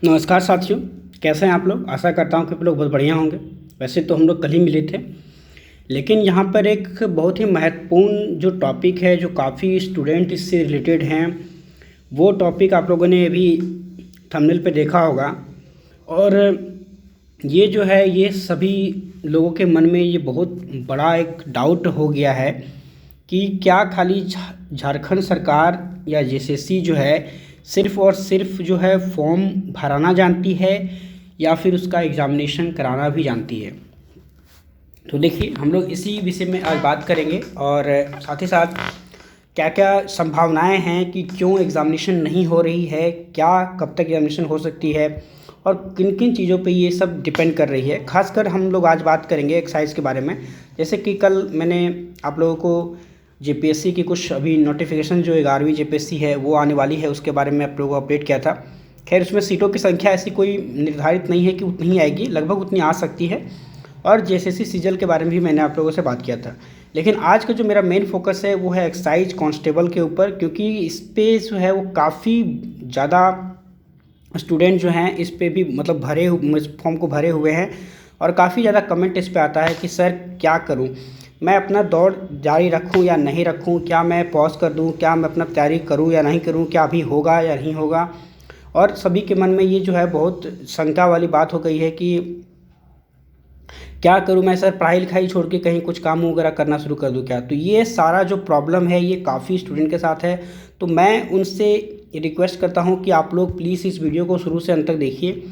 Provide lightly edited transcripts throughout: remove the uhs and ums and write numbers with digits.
नमस्कार साथियों, कैसे हैं आप लोग। आशा करता हूं कि आप लोग बहुत बढ़िया होंगे। वैसे तो हम लोग कल ही मिले थे, लेकिन यहाँ पर एक बहुत ही महत्वपूर्ण जो टॉपिक है, जो काफ़ी स्टूडेंट इससे रिलेटेड हैं, वो टॉपिक आप लोगों ने अभी थंबनेल पे देखा होगा। और ये जो है, ये सभी लोगों के मन में ये बहुत बड़ा एक डाउट हो गया है कि क्या खाली झारखंड सरकार या जेएसएससी जो है सिर्फ़ और सिर्फ जो है फॉर्म भराना जानती है या फिर उसका एग्ज़ामिनेशन कराना भी जानती है। तो देखिए, हम लोग इसी विषय में आज बात करेंगे और साथ ही साथ क्या क्या संभावनाएं हैं कि क्यों एग्ज़ामिनेशन नहीं हो रही है, क्या कब तक एग्ज़ामिनेशन हो सकती है और किन किन चीज़ों पे ये सब डिपेंड कर रही है। खासकर हम लोग आज बात करेंगे एक्साइज के बारे में। जैसे कि कल मैंने आप लोगों को जेपीएससी की कुछ अभी नोटिफिकेशन जो 11वीं जेपीएससी है वो आने वाली है, उसके बारे में आप लोगों को अपडेट किया था। खैर, उसमें सीटों की संख्या ऐसी कोई निर्धारित नहीं है कि उतनी ही आएगी, लगभग उतनी आ सकती है। और जेएसएससी सीजीएल के बारे में भी मैंने आप लोगों से बात किया था। लेकिन आज का जो मेरा मेन फोकस है वो है एक्साइज कांस्टेबल के ऊपर, क्योंकि इस पे जो है वो काफ़ी ज़्यादा स्टूडेंट जो हैं इस पे भी मतलब फॉर्म को भरे हुए हैं और काफ़ी ज़्यादा कमेंट इस पे आता है कि सर क्या करूं, मैं अपना दौड़ जारी रखूं या नहीं रखूं, क्या मैं पॉज कर दूं, क्या मैं अपना तैयारी करूं या नहीं करूं, क्या अभी होगा या नहीं होगा। और सभी के मन में ये जो है बहुत शंका वाली बात हो गई है कि क्या करूं मैं सर, पढ़ाई लिखाई छोड़ के कहीं कुछ काम वगैरह करना शुरू कर दूं क्या। तो ये सारा जो प्रॉब्लम है ये काफ़ी स्टूडेंट के साथ है। तो मैं उनसे रिक्वेस्ट करता हूं कि आप लोग प्लीज़ इस वीडियो को शुरू से अंत तक देखिए।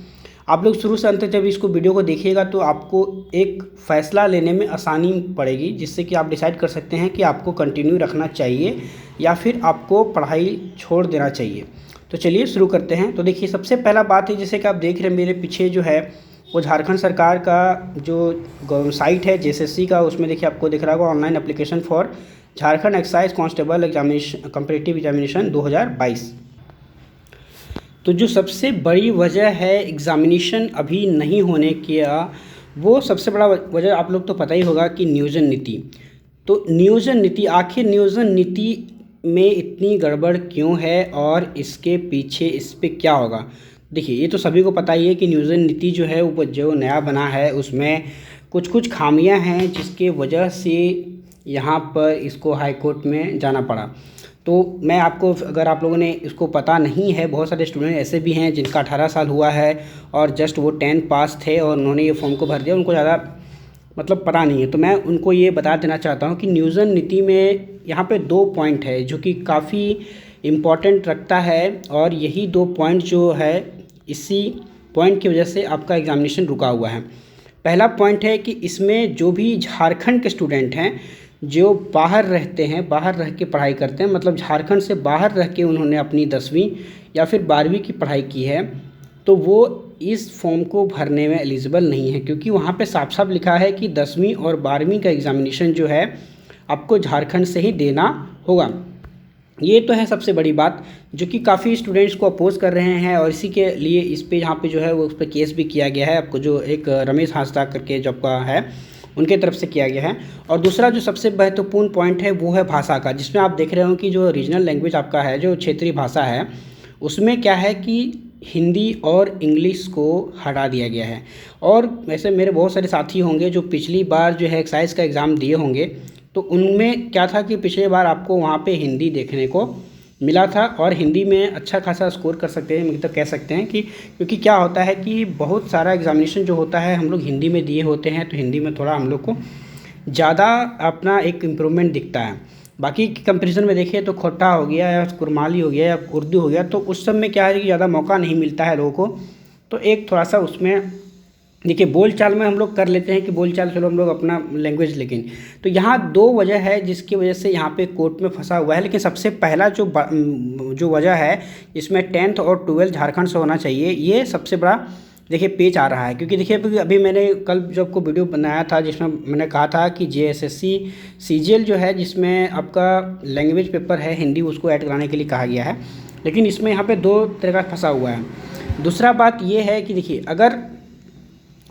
आप लोग शुरू से अंत तक जब इसको वीडियो को देखिएगा तो आपको एक फ़ैसला लेने में आसानी पड़ेगी, जिससे कि आप डिसाइड कर सकते हैं कि आपको कंटिन्यू रखना चाहिए या फिर आपको पढ़ाई छोड़ देना चाहिए। तो चलिए शुरू करते हैं। तो देखिए, सबसे पहला बात है, जैसे कि आप देख रहे हैं मेरे पीछे जो है वो झारखंड सरकार का जो साइट है जेएसएससी का, उसमें देखिए आपको दिख रहा होगा online application for Jharkhand excise constable examination competitive examination 2022। तो जो सबसे बड़ी वजह है एग्ज़ामिनेशन अभी नहीं होने का, वो सबसे बड़ा वजह आप लोग तो पता ही होगा कि नियोजन नीति। तो नियोजन नीति, आखिर नियोजन नीति में इतनी गड़बड़ क्यों है और इसके पीछे इस पे क्या होगा। देखिए, ये तो सभी को पता ही है कि नियोजन नीति जो है वो जो नया बना है उसमें कुछ कुछ खामियां हैं, जिसके वजह से यहाँ पर इसको हाई कोर्ट में जाना पड़ा। तो मैं आपको, अगर आप लोगों ने इसको पता नहीं है, बहुत सारे स्टूडेंट ऐसे भी हैं जिनका 18 साल हुआ है और जस्ट वो 10 पास थे और उन्होंने ये फॉर्म को भर दिया, उनको ज़्यादा मतलब पता नहीं है। तो मैं उनको ये बता देना चाहता हूँ कि नियोजन नीति में यहाँ पे 2 पॉइंट है जो कि काफ़ी इम्पॉर्टेंट रखता है, और यही 2 पॉइंट जो है इसी पॉइंट की वजह से आपका एग्ज़ामिनेशन रुका हुआ है। पहला पॉइंट है कि इसमें जो भी झारखंड के स्टूडेंट हैं जो बाहर रहते हैं, बाहर रह के पढ़ाई करते हैं, मतलब झारखंड से बाहर रह के उन्होंने अपनी 10वीं या फिर 12वीं की पढ़ाई की है, तो वो इस फॉर्म को भरने में एलिजिबल नहीं है, क्योंकि वहाँ पे साफ साफ लिखा है कि 10वीं और 12वीं का एग्ज़ामिनेशन जो है आपको झारखंड से ही देना होगा। ये तो है सबसे बड़ी बात, जो कि काफ़ी स्टूडेंट्स को अपोज कर रहे हैं और इसी के लिए इस पे यहाँ पे जो है वो उस पर केस भी किया गया है। आपको जो एक रमेश हांसदा करके जब का है उनके तरफ से किया गया है। और दूसरा जो सबसे महत्वपूर्ण पॉइंट है वो है भाषा का, जिसमें आप देख रहे हो कि जो रीजनल लैंग्वेज आपका है, जो क्षेत्रीय भाषा है, उसमें क्या है कि हिंदी और इंग्लिश को हटा दिया गया है। और वैसे मेरे बहुत सारे साथी होंगे जो पिछली बार जो है एक्साइज का एग्ज़ाम दिए होंगे, तो उनमें क्या था कि पिछले बार आपको वहाँ पे हिंदी देखने को मिला था और हिंदी में अच्छा खासा स्कोर कर सकते हैं, मतलब कह सकते हैं कि, क्योंकि क्या होता है कि बहुत सारा एग्ज़ामिनेशन जो होता है हम लोग हिंदी में दिए होते हैं, तो हिंदी में थोड़ा हम लोग को ज़्यादा अपना एक इम्प्रूवमेंट दिखता है। बाकी कंपैरिजन में देखिए तो खोटा हो गया या कुरमाली हो गया या उर्दू हो गया, तो उस सब में क्या है कि ज़्यादा मौका नहीं मिलता है लोगों को। तो एक थोड़ा सा उसमें देखिए, बोलचाल में हम लोग कर लेते हैं कि बोलचाल चलो हम लोग अपना लैंग्वेज, लेकिन तो यहाँ 2 वजह है जिसकी वजह से यहाँ पे कोर्ट में फंसा हुआ है। लेकिन सबसे पहला जो वजह है, इसमें 10th और 12th झारखंड से होना चाहिए, ये सबसे बड़ा देखिए पेच आ रहा है। क्योंकि देखिए अभी मैंने कल जो आपको वीडियो बनाया था जिसमें मैंने कहा था कि जेएसएससी सीजीएल जो है जिसमें आपका लैंग्वेज पेपर है हिंदी, उसको ऐड कराने के लिए कहा गया है, लेकिन इसमें यहाँ पे 2 तरह का फंसा हुआ है। दूसरा बात ये है कि देखिए, अगर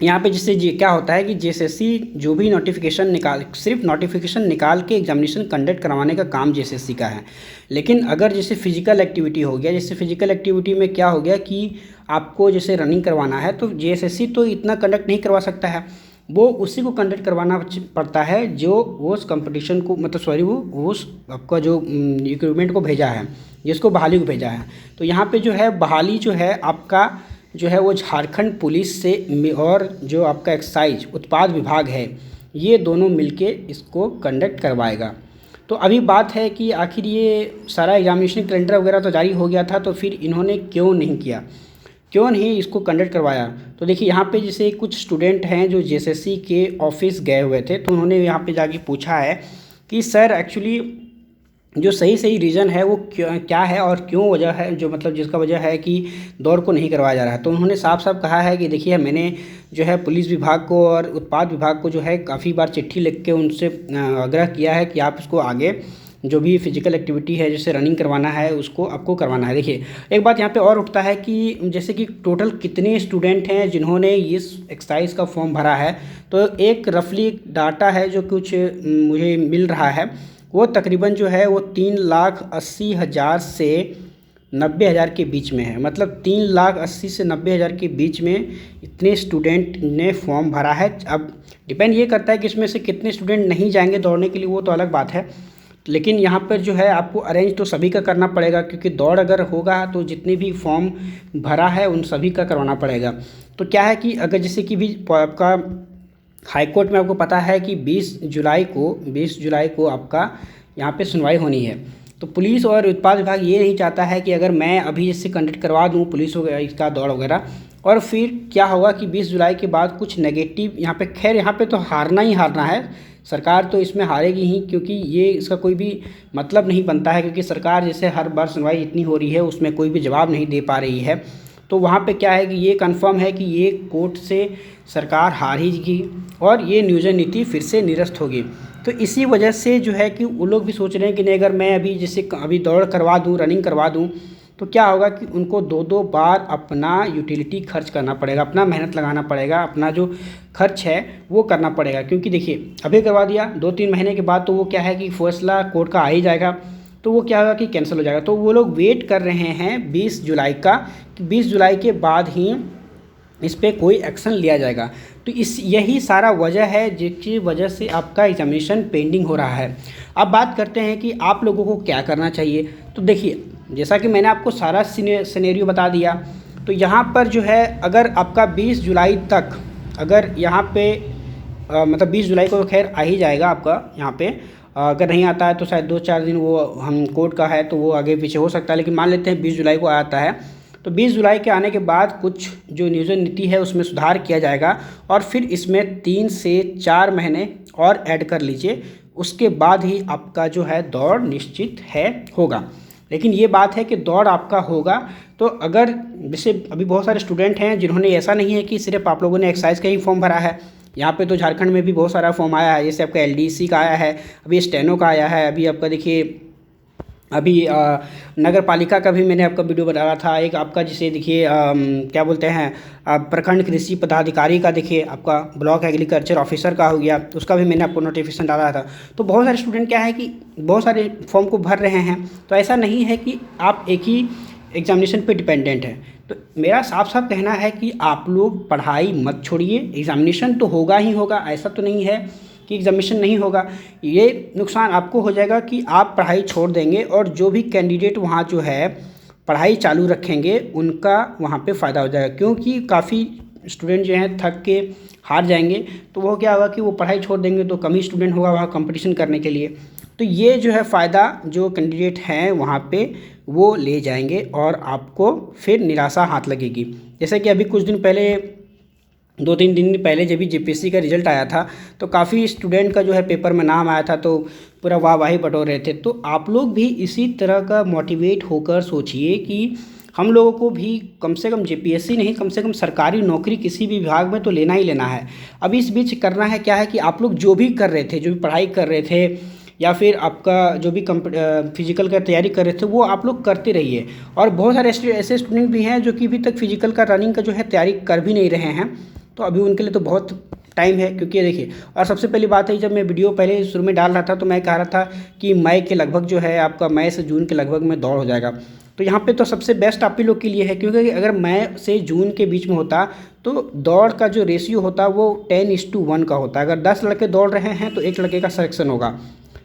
यहाँ पे जिससे जी क्या होता है कि जेएसएससी जो भी सिर्फ नोटिफिकेशन निकाल के एग्जामिनेशन कंडक्ट करवाने का काम जेएसएससी का है। लेकिन अगर जैसे फिजिकल एक्टिविटी हो गया, जैसे फिजिकल एक्टिविटी में क्या हो गया कि आपको जैसे रनिंग करवाना है तो जेएसएससी तो इतना कंडक्ट नहीं करवा सकता है, वो उसी को कंडक्ट करवाना पड़ता है जो उस कंपटीशन को वो उस आपका जो रिक्रूटमेंट को भेजा है, जिसको बहाली को भेजा है। तो यहाँ पे जो है बहाली जो है आपका जो है वो झारखंड पुलिस से और जो आपका एक्साइज उत्पाद विभाग है, ये दोनों मिलके इसको कंडक्ट करवाएगा। तो अभी बात है कि आखिर ये सारा एग्जामिनेशन कैलेंडर वगैरह तो जारी हो गया था, तो फिर इन्होंने क्यों नहीं इसको कंडक्ट करवाया। तो देखिए यहाँ पे जैसे कुछ स्टूडेंट हैं जो जेएसएससी के ऑफिस गए हुए थे, तो उन्होंने यहाँ पे जाके पूछा है कि सर एक्चुअली जो सही रीज़न है वो क्या है और क्यों वजह है, जो जिसका वजह है कि दौड़ को नहीं करवाया जा रहा है। तो उन्होंने साफ कहा है कि देखिए मैंने जो है पुलिस विभाग को और उत्पाद विभाग को जो है काफ़ी बार चिट्ठी लिख के उनसे आग्रह किया है कि आप इसको आगे जो भी फिजिकल एक्टिविटी है जैसे रनिंग करवाना है उसको आपको करवाना है। देखिए एक बात यहाँ पे और उठता है कि जैसे कि टोटल कितने स्टूडेंट हैं जिन्होंने इस एक्सरसाइज का फॉर्म भरा है, तो एक रफली डाटा है जो कुछ मुझे मिल रहा है, वो तकरीबन जो है वो 3,80,000 से 90,000 के बीच में है। 3,80,000 से 90,000 के बीच में इतने स्टूडेंट ने फॉर्म भरा है। अब डिपेंड ये करता है कि इसमें से कितने स्टूडेंट नहीं जाएंगे दौड़ने के लिए, वो तो अलग बात है, लेकिन यहाँ पर जो है आपको अरेंज तो सभी का करना पड़ेगा, क्योंकि दौड़ अगर होगा तो जितने भी फॉर्म भरा है उन सभी का करवाना पड़ेगा। तो क्या है कि अगर जैसे कि भी आपका हाई कोर्ट में आपको पता है कि 20 जुलाई को आपका यहाँ पे सुनवाई होनी है। तो पुलिस और उत्पाद विभाग ये नहीं चाहता है कि अगर मैं अभी इससे कंडक्ट करवा दूँ पुलिस वगैरह इसका दौड़ वगैरह, और फिर क्या होगा कि 20 जुलाई के बाद कुछ नेगेटिव यहाँ पे, खैर यहाँ पे तो हारना ही हारना है, सरकार तो इसमें हारेगी ही, क्योंकि ये इसका कोई भी मतलब नहीं बनता है, क्योंकि सरकार जैसे हर बार सुनवाई इतनी हो रही है उसमें कोई भी जवाब नहीं दे पा रही है। तो वहाँ पे क्या है कि ये कंफर्म है कि ये कोर्ट से सरकार हारेगी और ये नियोजन नीति फिर से निरस्त होगी। तो इसी वजह से जो है कि वो लोग भी सोच रहे हैं कि नहीं, अगर मैं अभी दौड़ करवा दूँ, रनिंग करवा दूँ, तो क्या होगा कि उनको 2-2 बार अपना यूटिलिटी खर्च करना पड़ेगा, अपना मेहनत लगाना पड़ेगा, अपना जो खर्च है वो करना पड़ेगा। क्योंकि देखिए अभी करवा दिया, 2-3 महीने के बाद तो वो क्या है कि फैसला कोर्ट का आ ही जाएगा, तो वो क्या होगा कि कैंसिल हो जाएगा। तो वो लोग वेट कर रहे हैं 20 जुलाई का, कि 20 जुलाई के बाद ही इस पर कोई एक्शन लिया जाएगा। तो यही सारा वजह है जिसकी वजह से आपका एग्जामिनेशन पेंडिंग हो रहा है। अब बात करते हैं कि आप लोगों को क्या करना चाहिए। तो देखिए जैसा कि मैंने आपको सारा सिनेरियो बता दिया, तो यहाँ पर जो है अगर आपका 20 जुलाई तक अगर यहाँ पे 20 जुलाई को खैर आ ही जाएगा आपका यहाँ पे, अगर नहीं आता है तो शायद 2-4 दिन वो हम कोर्ट का है तो वो आगे पीछे हो सकता है, लेकिन मान लेते हैं 20 जुलाई को आता है, तो 20 जुलाई के आने के बाद कुछ जो नियोजन नीति है उसमें सुधार किया जाएगा और फिर इसमें 3 से 4 महीने और ऐड कर लीजिए, उसके बाद ही आपका जो है दौड़ निश्चित होगा। लेकिन ये बात है कि दौड़ आपका होगा तो अगर जैसे अभी बहुत सारे स्टूडेंट हैं जिन्होंने, ऐसा नहीं है कि सिर्फ आप लोगों ने एक्साइज का ही फॉर्म भरा है, यहाँ पे तो झारखंड में भी बहुत सारा फॉर्म आया है, जैसे आपका एलडीसी का आया है, अभी स्टेनो का आया है, अभी आपका देखिए अभी नगर पालिका का भी मैंने आपका वीडियो बनाया था, एक आपका जिसे देखिए क्या बोलते हैं प्रखंड कृषि पदाधिकारी का, देखिए आपका ब्लॉक एग्रीकल्चर ऑफिसर का हो गया, उसका भी मैंने आपको नोटिफिकेशन डाला था। तो बहुत सारे स्टूडेंट क्या है कि बहुत सारे फॉर्म को भर रहे हैं, तो ऐसा नहीं है कि आप एक ही एग्जामिनेशन पे डिपेंडेंट है। तो मेरा साफ कहना है कि आप लोग पढ़ाई मत छोड़िए, एग्जामिनेशन तो होगा ही होगा, ऐसा तो नहीं है कि एग्जामिनेशन नहीं होगा। ये नुकसान आपको हो जाएगा कि आप पढ़ाई छोड़ देंगे और जो भी कैंडिडेट वहाँ जो है पढ़ाई चालू रखेंगे उनका वहाँ पे फ़ायदा हो जाएगा, क्योंकि काफ़ी स्टूडेंट जो हैं थक के हार जाएंगे, तो वो क्या होगा कि वो पढ़ाई छोड़ देंगे तो कम ही स्टूडेंट होगा वहाँ कंपटीशन करने के लिए। तो ये जो है फ़ायदा जो कैंडिडेट हैं वहाँ पे वो ले जाएंगे और आपको फिर निराशा हाथ लगेगी। जैसे कि अभी कुछ दिन पहले 2-3 दिन पहले जब भी जेपीएससी का रिज़ल्ट आया था तो काफ़ी स्टूडेंट का जो है पेपर में नाम आया था, तो पूरा वाहवाही बटोर रहे थे। तो आप लोग भी इसी तरह का मोटिवेट होकर सोचिए कि हम लोगों को भी कम से कम जेपीएससी नहीं, कम से कम सरकारी नौकरी किसी भी विभाग में तो लेना ही लेना है। अभी इस बीच करना है क्या है कि आप लोग जो भी कर रहे थे, जो भी पढ़ाई कर रहे थे या फिर आपका जो भी फिजिकल का तैयारी कर रहे थे वो आप लोग करते रहिए। और बहुत सारे ऐसे स्टूडेंट भी हैं जो कि अभी तक फिजिकल का रनिंग का जो है तैयारी कर भी नहीं रहे हैं, तो अभी उनके लिए तो बहुत टाइम है, क्योंकि देखिए, और सबसे पहली बात है, जब मैं वीडियो पहले शुरू में डाल रहा था तो मैं कह रहा था कि मई के लगभग जो है आपका मई से जून के लगभग में दौड़ हो जाएगा। तो यहाँ पे तो सबसे बेस्ट आप ही लोग के लिए है, क्योंकि अगर मई से जून के बीच में होता तो दौड़ का जो रेशियो होता वो 10:1 का होता। अगर 10 लड़के दौड़ रहे हैं तो एक लड़के का सिलेक्शन होगा,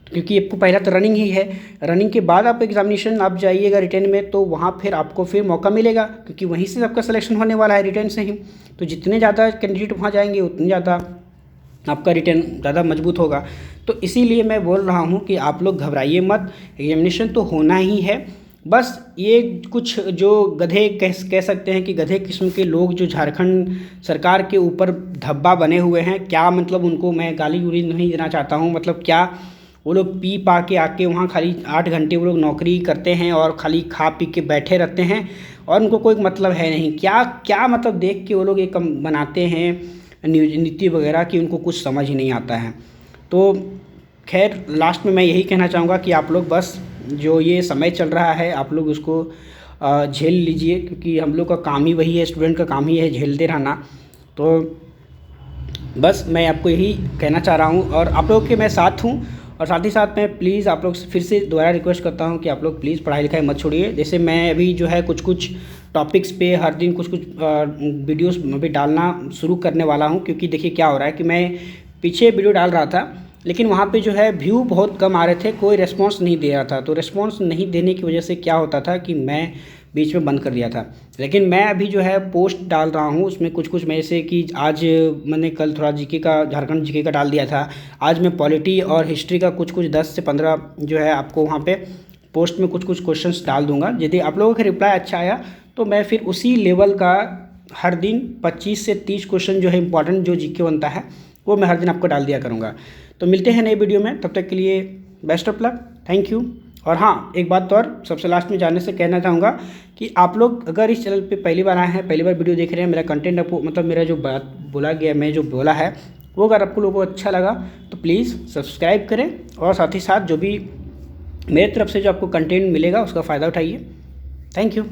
क्योंकि आपको पहला तो रनिंग ही है। रनिंग के बाद आप एग्जामिनेशन आप जाइएगा रिटेन में, तो वहाँ फिर आपको फिर मौका मिलेगा, क्योंकि वहीं से आपका सिलेक्शन होने वाला है, रिटेन से ही। तो जितने ज़्यादा कैंडिडेट वहाँ जाएंगे उतने ज़्यादा आपका रिटेन ज़्यादा मजबूत होगा। तो इसीलिए मैं बोल रहा हूँ कि आप लोग घबराइए मत, एग्जामिनेशन तो होना ही है। बस ये कुछ जो गधे कह सकते हैं कि गधे किस्म के लोग जो झारखंड सरकार के ऊपर धब्बा बने हुए हैं, क्या मतलब उनको मैं गाली गुली नहीं देना चाहता हूँ, मतलब क्या वो लोग पी पा के आके वहाँ खाली 8 घंटे वो लोग नौकरी करते हैं और खाली खा पी के बैठे रहते हैं और उनको कोई मतलब है नहीं। क्या क्या मतलब देख के वो लोग एक बनाते हैं नीति वगैरह कि उनको कुछ समझ ही नहीं आता है। तो खैर लास्ट में मैं यही कहना चाहूँगा कि आप लोग बस जो ये समय चल रहा है आप लोग उसको झेल लीजिए, क्योंकि हम लोग का काम ही वही है, स्टूडेंट का काम ही है झेलते रहना। तो बस मैं आपको यही कहना चाह रहा हूँ और आप लोग के मैं साथ हूँ। और साथ ही साथ मैं प्लीज़ आप लोग फिर से दोबारा रिक्वेस्ट करता हूँ कि आप लोग प्लीज़ पढ़ाई लिखाई मत छोड़िए। जैसे मैं अभी जो है कुछ कुछ टॉपिक्स पे हर दिन कुछ कुछ वीडियोस अभी डालना शुरू करने वाला हूँ, क्योंकि देखिए क्या हो रहा है कि मैं पीछे वीडियो डाल रहा था लेकिन वहाँ पे जो है व्यू बहुत कम आ रहे थे, कोई रिस्पॉन्स नहीं दे रहा था। तो रिस्पॉन्स नहीं देने की वजह से क्या होता था कि मैं बीच में बंद कर दिया था। लेकिन मैं अभी जो है पोस्ट डाल रहा हूँ, उसमें कुछ कुछ में से कि आज मैंने कल थोड़ा जीके का, झारखंड जीके का डाल दिया था, आज मैं पॉलिटी और हिस्ट्री का कुछ कुछ 10 से 15 जो है आपको वहाँ पे पोस्ट में कुछ कुछ क्वेश्चंस डाल दूँगा। यदि आप लोगों का रिप्लाई अच्छा आया तो मैं फिर उसी लेवल का हर दिन 25 से 30 क्वेश्चन जो है इंपॉर्टेंट जो जीके बनता है वो मैं हर दिन आपको डाल दिया करूँगा। तो मिलते हैं नए वीडियो में, तब तक के लिए best of luck, thank you. और हाँ, एक बात और सबसे लास्ट में जाने से कहना चाहूँगा कि आप लोग अगर इस चैनल पे पहली बार आए हैं, पहली बार वीडियो देख रहे हैं, मेरा कंटेंट आपको मतलब मेरा जो बात बोला गया, मैं जो बोला है वो अगर आपको लोगों को अच्छा लगा तो प्लीज़ सब्सक्राइब करें और साथ ही साथ जो भी मेरे तरफ से जो आपको कंटेंट मिलेगा उसका फ़ायदा उठाइए। Thank you.